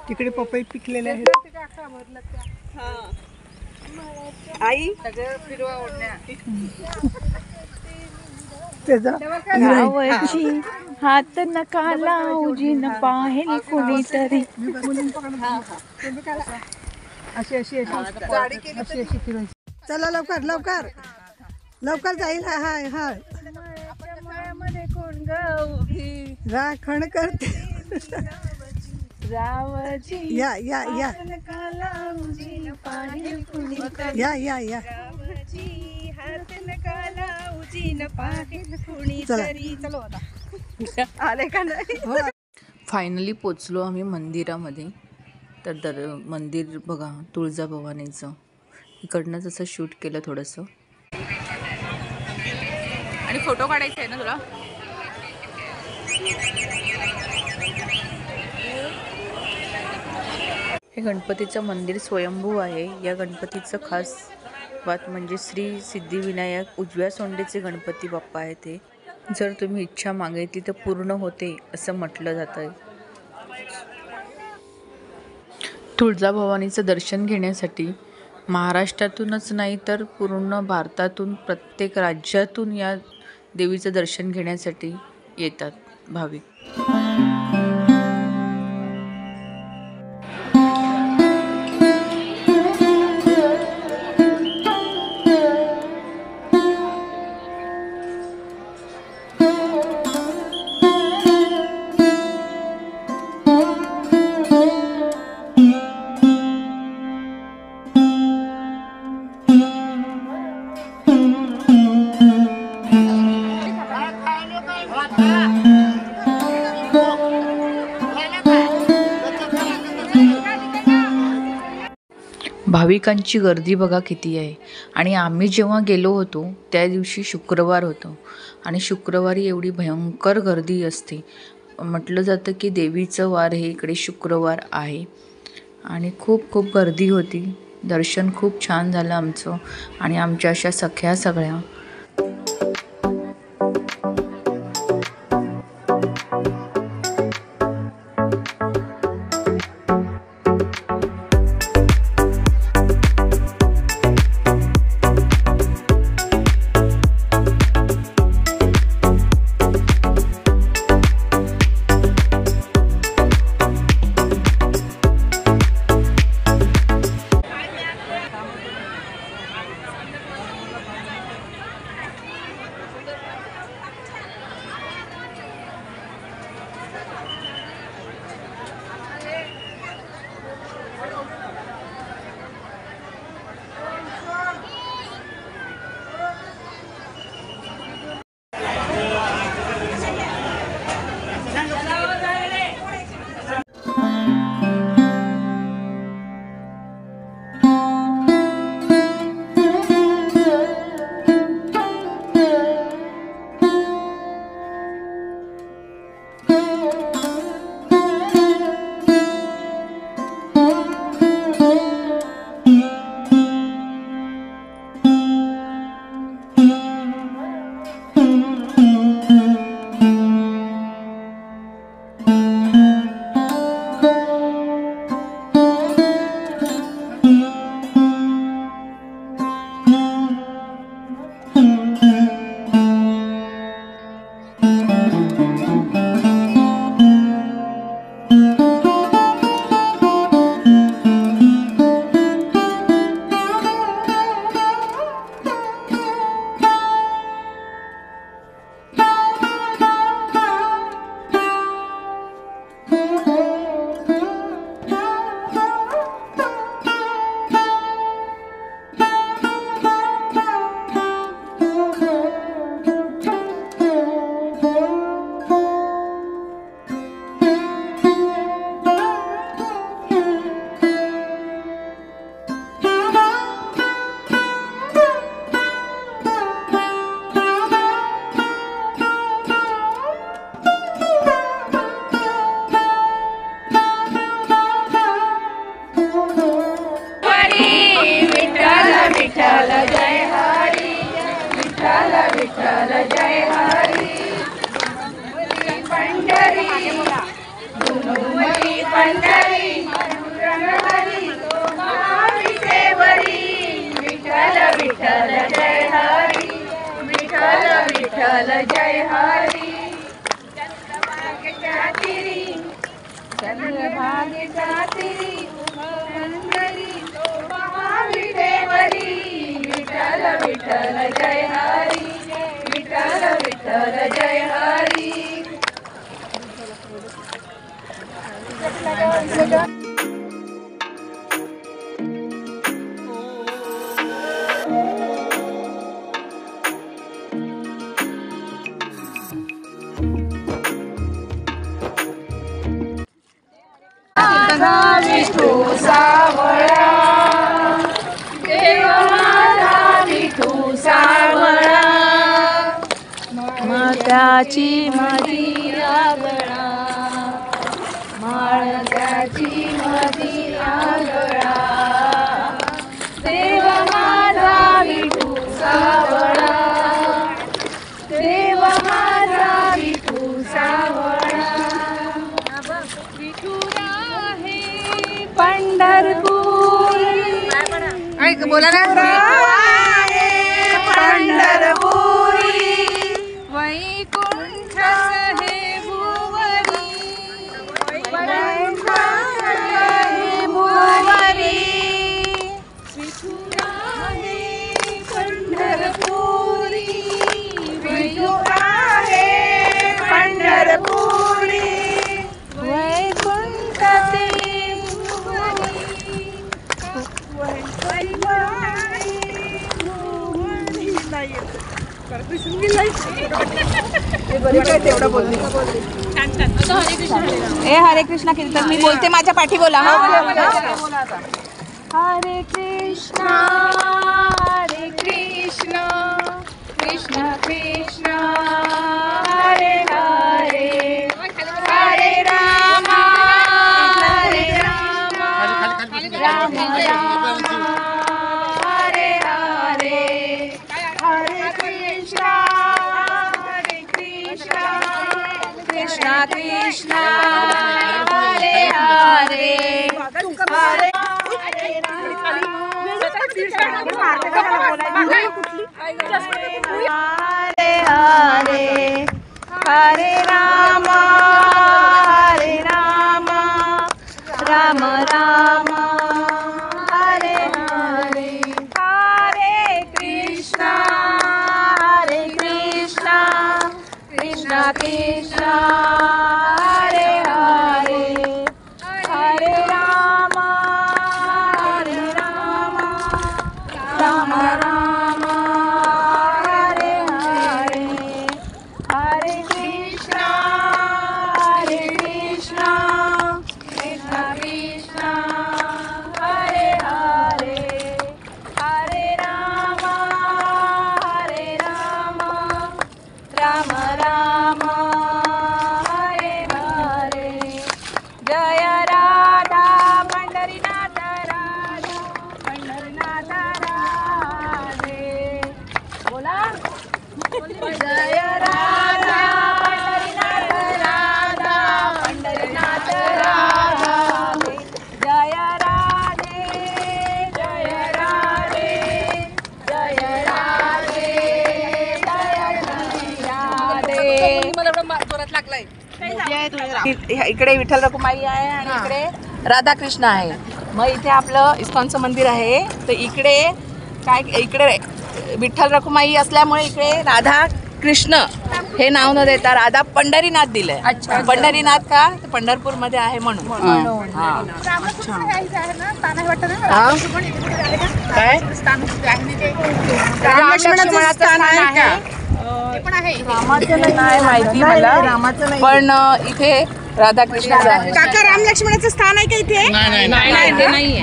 तिकडे पपई पिकलेले आहेत. आई रावची हात नका लावजी न पाहेल कुणीतरी. अशी अशी अशी अशी फिरवायची. चला लवकर लवकर लवकर जाईल. हा हा हा कोण उभी राखण करते. रावची या या या नका लावजी न पाहेल कुणीतरी. या या या हात नका लावजी न पाहेल कुणीतरी. चलो आता आले का नाही. फायनली पोचलो आम्ही मंदिरामध्ये. तर मंदिर बघा तुळजाभवानीचं. इकडनंच असं शूट केलं थोडंसं. आणि फोटो काढायचा आहे ना तुला. हे गणपतीचं मंदिर स्वयंभू आहे. या गणपतीचं खास बात म्हणजे श्री सिद्धिविनायक उजव्या सोंडेचे गणपती बाप्पा आहे. ते जर तुम्ही इच्छा मागितली तर पूर्ण होते असं म्हटलं जातं. तुळजाभवानीचं दर्शन घेण्यासाठी महाराष्ट्रातूनच नाही तर पूर्ण भारतातून प्रत्येक राज्यातून या देवीचं दर्शन घेण्यासाठी येतात भाविक. भाविकांची गर्दी बघा किती आहे. आणि आम्ही जेव्हा गेलो होतो त्या दिवशी शुक्रवार होतं आणि शुक्रवारी एवढी भयंकर गर्दी असते. म्हटलं जातं की देवीचं वार हे इकडे शुक्रवार आहे. आणि खूप खूप गर्दी होती. दर्शन खूप छान झालं आमचं आणि आमच्या अशा सख्या सगळ्या. विठ्ठल जय हरी पंढरी पंढरी विठ्ठल जय हरी चंद्रभागेच्या तिरी महाविदेवरी विठ्ठल विठ्ठल जय हरी विठ्ठल विठ्ठल जय हरी. विठू सावळा देव माझा विठू सावळा मात्याची माझी आगळा माळ्याची माझी आगळा देव माझा विठू सावळा देव माझा विठू सावळा पंढरपूर बोला ना पंढरपुरी वैकुंठ हे भुवरी वैकुंठ हे भुवरी विठुरा हे पंढरपुरी विठुरा हे पंढरपुरी वैकुंठ ते हरे कृष्णा कीर्तन मी बोलते माझ्या पाठी बोला. हरे कृष्णा कृष्ण कृष्ण हरे हरे हरे राम राम राम हरे हरे हरे कृष्णा कृष्ण कृष्ण हरे हरे हरे हरे हरे हरे राम राम राम हरे हरे हरे कृष्णा कृष्ण कृष्ण हरे हरे हरे राम राम राम हरे हरे हरे कृष्णा कृष्ण कृष्ण हरे हरे हरे राम राम राम हरे हरे जय राधा पंढरीनाथ राधे बोला जय राधा पंढरीनाथ राधे जय राधे जय राधे जय राधे इकडे विठ्ठल रखुमाई आहे आणि इकडे राधाकृष्ण आहे. मग इथे आपलं इस्कॉनचं मंदिर आहे. तर इकडे काय इकडे विठ्ठल रखुमाई असल्यामुळे इकडे राधा कृष्ण हे नाव न देता राधा पंढरीनाथ दिलंय. पंढरीनाथ का तर पंढरपूर मध्ये आहे म्हणून. काय रामलक्ष्मणाचं स्थान आहे रामाचं नाही माहिती मला पण इथे राधाकृष्णाचं आहे. काका राम लक्ष्मणाचं स्थान आहे का इथे? नाही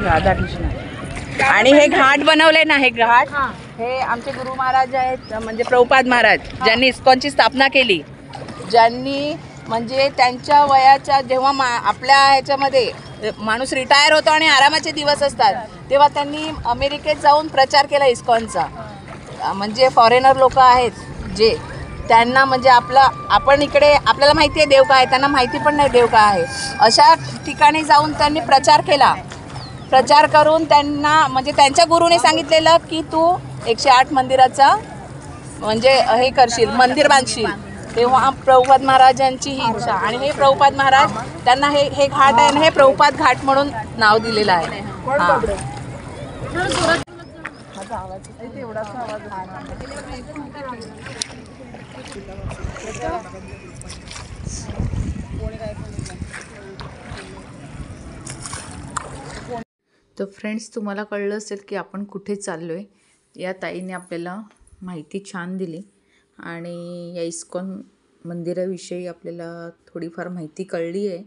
राधाकृष्ण. आणि हे घाट बनवले ना, हे घाट हे आमचे गुरु महाराज आहेत म्हणजे प्रभुपाद महाराज ज्यांनी इस्कॉनची स्थापना केली. ज्यांनी म्हणजे त्यांच्या वयाच्या जेव्हा आपल्या ह्याच्यामध्ये माणूस रिटायर होतो आणि आरामाचे दिवस असतात तेव्हा त्यांनी अमेरिकेत जाऊन प्रचार केला इस्कॉनचा. म्हणजे फॉरेनर लोक आहेत जे त्यांना म्हणजे आपण इकडे आपल्याला माहिती आहे देव काय आहे, त्यांना माहिती पण नाही देव काय आहे. अशा ठिकाणी जाऊन त्यांनी प्रचार केला. प्रचार करून त्यांना म्हणजे त्यांच्या गुरुने सांगितलेलं की तू 108 मंदिराचा म्हणजे हे करशील, मंदिर बांधशील, तेव्हा प्रभुपाद महाराजांची ही इच्छा. आणि हे प्रभुपाद महाराज त्यांना हे घाट आहे ना, हे प्रभुपाद घाट म्हणून नाव दिलेलं आहे. हां. तर फ्रेंड्स, तुम्हाला कळलं असेल की आपण कुठे चाललो आहे. या ताईने आपल्याला माहिती छान दिली आणि या इस्कॉन मंदिराविषयी आपल्याला थोडीफार माहिती कळली आहे.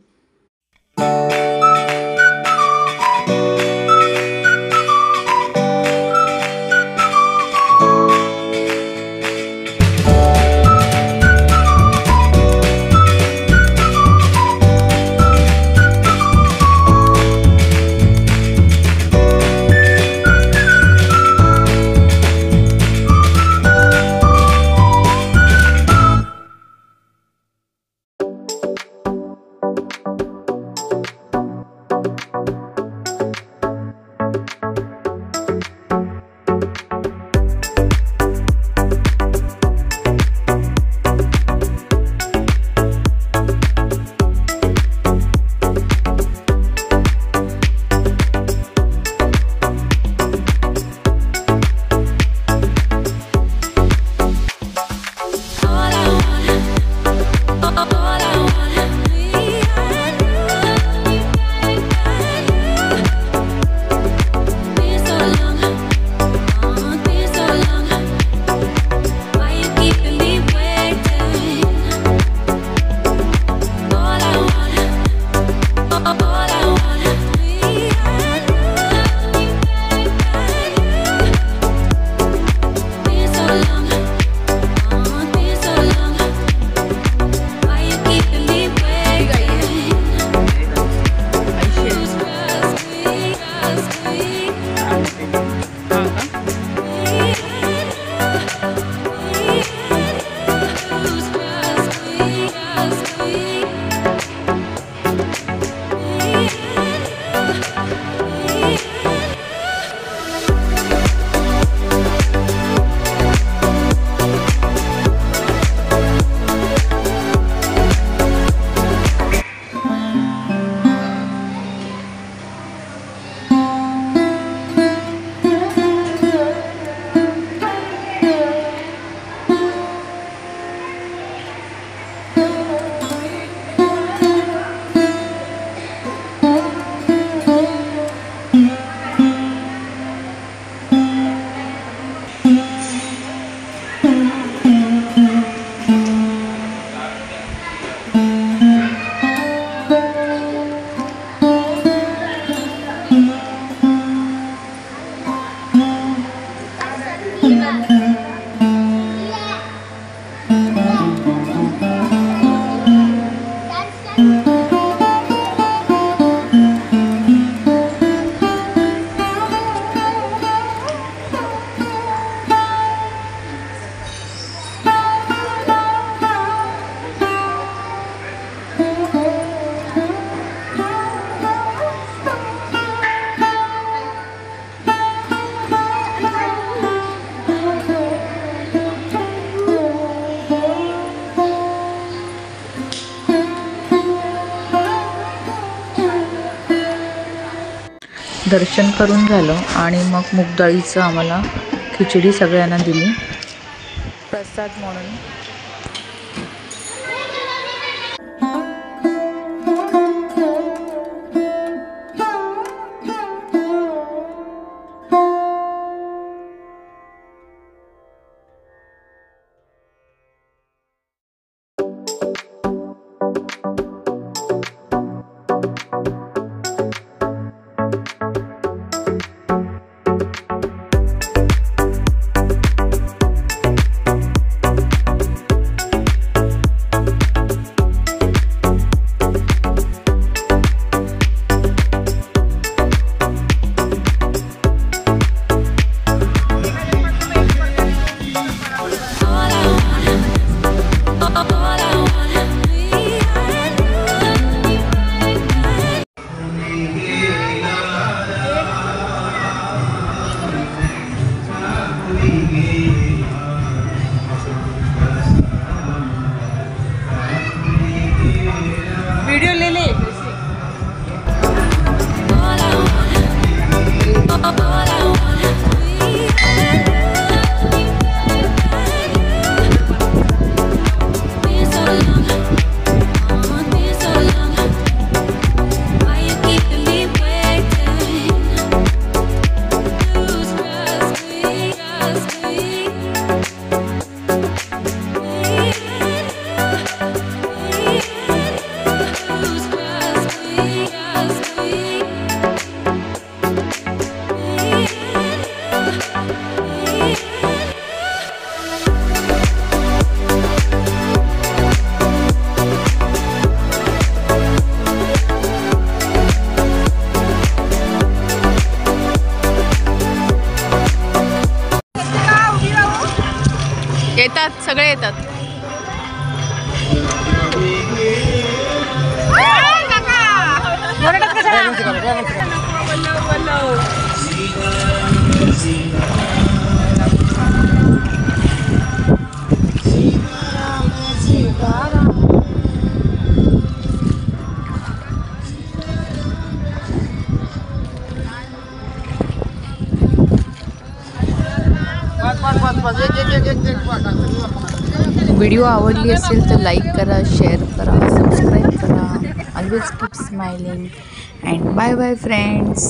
दर्शन करून झालं आणि मग मूगडाळीचं आम्हाला खिचडी सगळ्यांना दिली प्रसाद म्हणून. सगळे येतात. व्हिडिओ आवडली असेल तर लाईक करा, शेअर करा, सबस्क्राईब करा. Always keep smiling and bye bye friends.